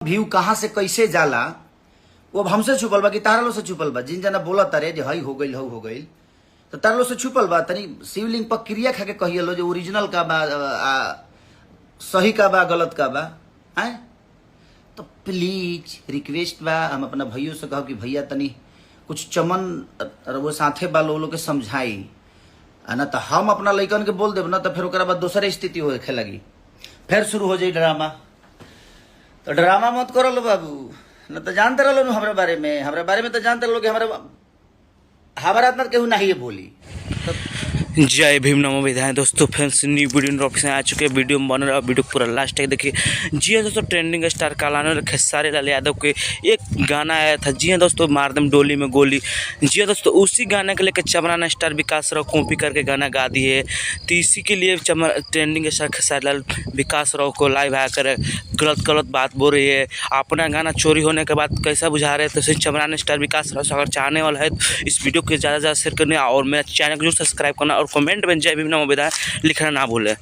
View कहाँ से कैसे जाला वो अब हमसे छुपल बा कि तारा लो से छुपल बा। जिन जना बोला तारे जे हई हो गइल हो गइल तो तारा लो से छुपल बा। तनी शिवलिंग पर क्रिया खा के कहिए लो जो ओरिजिनल का बा सही का बा गलत का बा हैं। तो प्लीज रिक्वेस्ट बा, हम अपना भैया से कहो कि भैया तनी कुछ चमन वो साथे बा लोग के समझाई ना। तो हम अपना लइकन के बोल देब ना तो फिर ओकरा बाद दोसर स्थिति होखे लगी, फिर शुरू हो जाई ड्रामा। तो ड्रामा मत करो लो बाबू, न तो जानते रहो हमारे बारे में तो जानते रहो कि हमारा केहू नहीं बोली। तो जय भीम नमो विधायक दोस्तों, फ्रेंड्स न्यू वीडियो ऑप्शन आ चुके हैं। वीडियो में बन रहा है, वीडियो पूरा लास्ट तक देखिए। जी हाँ दोस्तों, ट्रेंडिंग स्टार कालाना और खेसारी लाल यादव के एक गाना आया था। जी हाँ दोस्तों, मार दम डोली में गोली। जी हाँ दोस्तों, उसी गाने के लेकर चमराना स्टार विकास राव कॉपी करके गाना गा दिए। तो इसी के लिए ट्रेंडिंग स्टार खेसारी लाल विकास राव को लाइव आकर गलत बात बोल रही है। अपना गाना चोरी होने के बाद कैसा बुझा रहे हैं। तो चमराना स्टार विकास राव से अगर चाहने वाला है तो इस वीडियो को ज़्यादा से ज़्यादा शेयर करना और मेरा चैनल को जो सब्सक्राइब करना और कमेंट में जय भीम नमो विधायक लिखना ना भूलें।